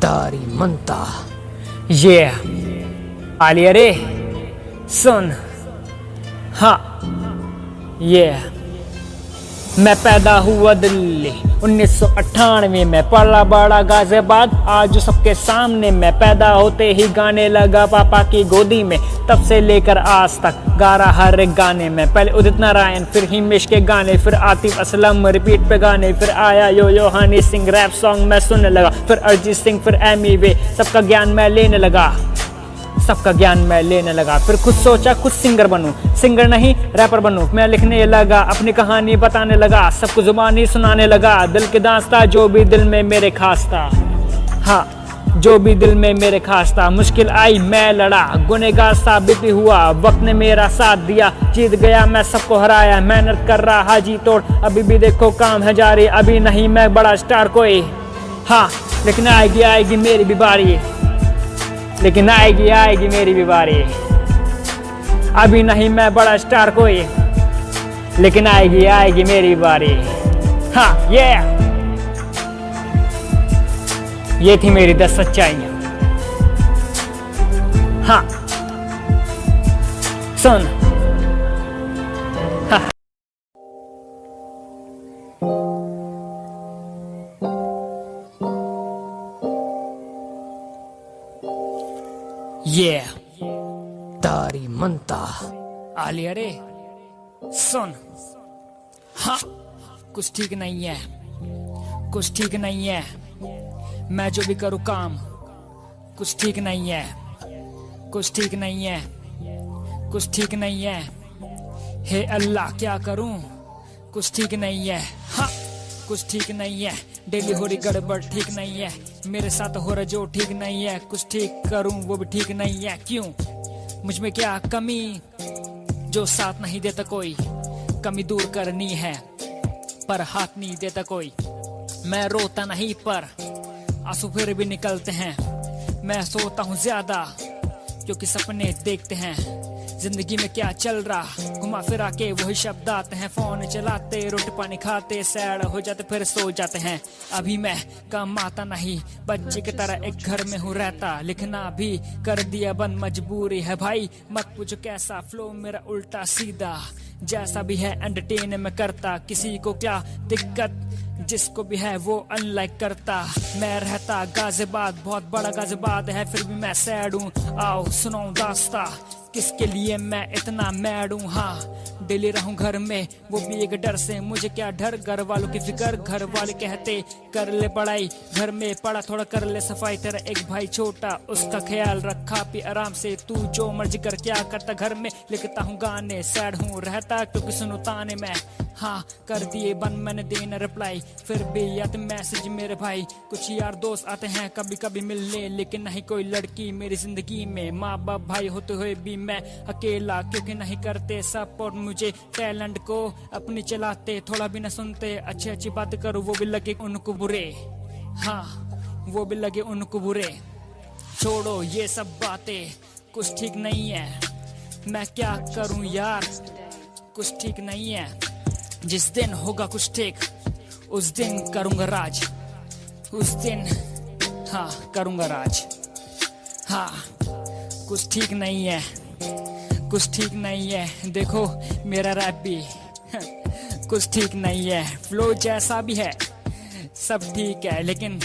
दारी मनता ये आलिया रे सुन। हाँ ये मैं पैदा हुआ दिल्ली 1998 में, पला बड़ा गाजियाबाद। आज सबके सामने मैं पैदा होते ही गाने लगा पापा की गोदी में। तब से लेकर आज तक गा रहा हर एक गाने में। पहले उदित नारायण, फिर हिमेश के गाने, फिर आतिफ असलम रिपीट पे गाने, फिर आया यो हनी सिंह रैप सॉन्ग मैं सुनने लगा, फिर अरिजीत सिंह, फिर एमी वे। सबका ज्ञान मैं लेने लगा, सबका ज्ञान मैं लेने लगा। फिर खुद सोचा खुद सिंगर बनूं, सिंगर नहीं रैपर बनूं। मैं लिखने लगा, अपनी कहानी बताने लगा, सबको जुबानी सुनाने लगा। दिल की दास्तां जो भी दिल में मेरे खास था, हाँ जो भी दिल में मेरे खास था। मुश्किल आई मैं लड़ा, गुनहगार साबित भी हुआ, वक्त ने मेरा साथ दिया। जीत गया मैं सबको हराया, मेहनत कर रहा हाजी तोड़। अभी भी देखो काम है जारी, अभी नहीं मैं बड़ा स्टार कोई, हाँ लेकिन आएगी मेरी भी बारी, लेकिन आएगी मेरी भी बारी। अभी नहीं मैं बड़ा स्टार कोई, लेकिन आएगी मेरी बारी। हाँ ये थी मेरी 10 सच्चाइयां। हाँ सुन। हाँ ये दारी मनता आलिया रे सुन। हाँ कुछ ठीक नहीं है, कुछ ठीक नहीं है। मैं जो भी करूँ काम कुछ ठीक नहीं है, कुछ ठीक नहीं है, कुछ ठीक नहीं है। हे अल्लाह क्या करूं, कुछ ठीक नहीं है। हाँ कुछ ठीक नहीं है। डेली हो रही गड़बड़ ठीक नहीं है, मेरे साथ हो रहा जो ठीक नहीं है। कुछ ठीक करूं वो भी ठीक नहीं है। क्यों मुझ में क्या कमी जो साथ नहीं देता कोई? कमी दूर करनी है पर हाथ नहीं देता कोई। मैं रोता नहीं पर आंसू फिर भी निकलते हैं। मैं सोता हूँ ज्यादा क्योंकि सपने देखते हैं। जिंदगी में क्या चल रहा, घुमा फिरा के वही शब्द आते हैं। फोन चलाते, रोटी पानी खाते, सैड हो जाते फिर सो जाते हैं। अभी मैं कमाता नहीं, बच्चे की तरह एक घर में हूँ रहता। लिखना भी कर दिया बंद, मजबूरी है भाई। मत पूछो कैसा फ्लो मेरा उल्टा सीधा, जैसा भी है एंटरटेन में करता। किसी को क्या दिक्कत, जिसको भी है वो अनलाइक करता। मैं रहता गाजियाबाद, बहुत बड़ा गाजियाबाद है, फिर भी मैं सैड हूँ। आओ सुनाऊं दास्ता किसके लिए मैं इतना मैड हूँ। हाँ डेली रहूं घर में वो भी एक डर से। मुझे क्या डर, घर वालों की फिक्र। घर वाले कहते कर ले पढ़ाई, घर में पढ़ा थोड़ा कर ले सफाई। तेरा एक भाई छोटा उसका ख्याल रखा भी आराम से। तू जो मर्जी कर, क्या करता घर में? लिखता हूँ गाने, सैड हूँ रहता क्योंकि सुनो ताने मैं। हाँ कर दिए बंद मैंने देना रिप्लाई, फिर भी आते मैसेज मेरे भाई। कुछ यार दोस्त आते हैं कभी कभी मिलने, लेकिन नहीं कोई लड़की मेरी जिंदगी में। माँ बाप भाई होते हुए भी मैं अकेला, क्योंकि नहीं करते सपोर्ट मुझे टैलेंट को। अपनी चलाते थोड़ा भी न सुनते, अच्छी अच्छी बात करो वो भी लगे उनको बुरे। हाँ वो भी लगे उनको बुरे। छोड़ो ये सब बातें, कुछ ठीक नहीं है। मैं क्या करूं यार, कुछ ठीक नहीं है। जिस दिन होगा कुछ ठीक उस दिन करूंगा राज, उस दिन हाँ करूंगा राज। हाँ कुछ ठीक नहीं है, कुछ ठीक नहीं है। देखो मेरा रैप भी कुछ ठीक नहीं है। फ्लो जैसा भी है सब ठीक है, लेकिन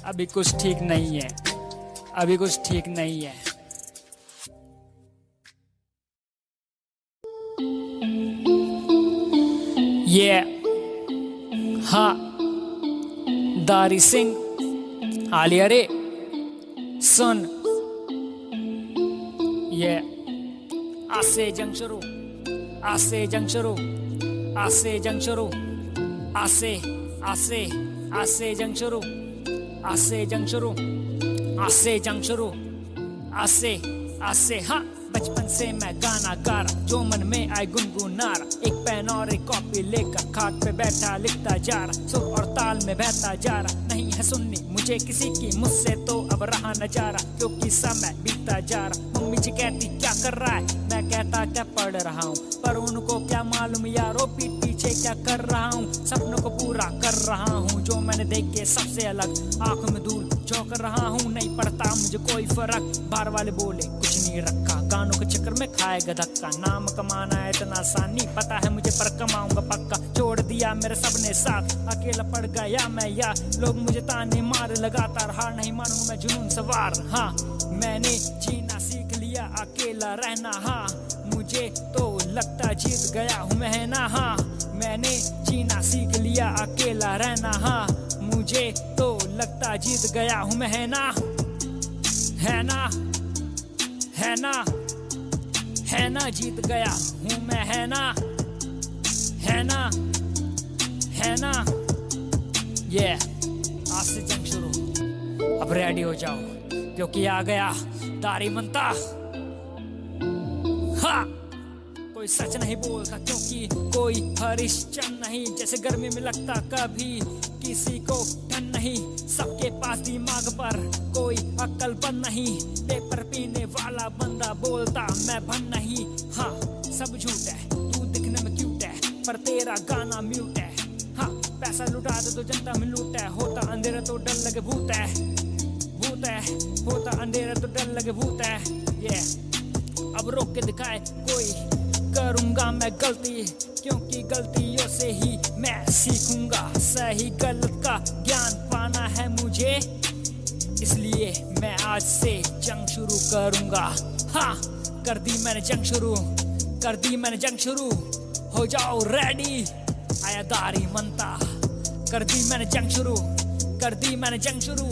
अभी कुछ ठीक नहीं है, अभी कुछ ठीक नहीं है। ये हाँ दारी सिंह आलिया रे सुन। ये आसे जंग शुरू, आसे जंग शुरू, आसे जंग शुरू, आसे आसे आसे जंग शुरू, आसे जंग शुरू, आसे जंग शुरू, आसे आसे। हाँ बचपन से मैं गाना गा रहा, जो मन में आए गुनगुना रहा। एक पेन और एक कॉपी लेकर खाट पे बैठा लिखता जा रहा। सुर और ताल में बहता जा रहा, नहीं है सुननी मुझे किसी की, मुझसे तो अब रहा न जा रहा, क्योंकि समय बीतता जा रहा। मम्मी जी कहती क्या कर रहा है, मैं कहता क्या पढ़ रहा हूँ, पर उनको क्या मालूम यारो पीठ पीछे क्या कर रहा हूँ। सपनों को पूरा कर रहा हूँ जो मैंने देखे सबसे अलग। आंखों में धूल जो कर रहा हूँ नहीं पड़ता मुझे कोई फर्क। बाहर वाले बोले कुछ नहीं रखा, गानों के चक्कर में खाएगा धक्का। नाम कमाना है इतना आसानी पता है मुझे, पर कमाऊंगा पक्का। छोड़ दिया मेरे सबने साथ, अकेला पड़ गया मैं यार। लोग मुझे ताने मारे लगातार, हार नहीं मानूंगा मैं जुनून सवार। हाँ मैंने जीना सीख लिया, अकेला रहना। हाँ मुझे तो लगता जीत गया हूँ मैं ना। हाँ मैंने जीना सीख लिया, अकेला रहना। हाँ मुझे तो लगता जीत गया हूँ मैं है ना। है ना, है ना, है ना, जीत गया हूँ मैं है ना। है ना, है ना, ये आज से जंग शुरू। अब रेडी हो जाओ क्योंकि आ गया दारी मनता। हाँ कोई सच नहीं बोलता क्योंकि कोई हरिश्चंद्र नहीं। जैसे गर्मी में लगता कभी किसी को ठंड नहीं। सबके पास दिमाग पर कोई अक्लमंद नहीं। पेपर पीने वाला बंदा बोलता मैं भन नहीं। हाँ सब झूठ है, तू दिखने में क्यूट है पर तेरा गाना म्यूट है। हाँ पैसा लुटा दे तो जनता में लूट है। होता अंधेरा तो डर लगे भूत है, भूत है। होता अंधेरा तो डर लगे भूत है। ये अब रोक के दिखाए कोई, करूंगा मैं गलती क्योंकि गलतियों से ही मैं सीखूंगा। सही गलत का ज्ञान पाना है मुझे, इसलिए मैं आज से जंग शुरू करूंगा। हाँ कर दी मैंने जंग शुरू, कर दी मैंने जंग शुरू। हो जाओ रेडी, आया दारी मनता। कर दी मैंने जंग शुरू, कर दी मैंने जंग शुरू।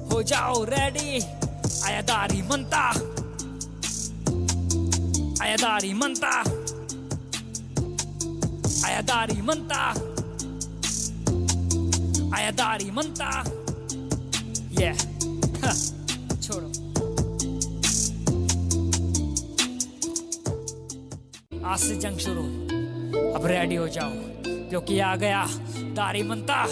हो जाओ रेडी, आया दारी मनता। आया दारी मनता, आया दारी मनता, आया दारी मनता। ये छोड़ो, आज से जंग शुरू। अब रेडी हो जाओ क्योंकि आ गया दारी मनता।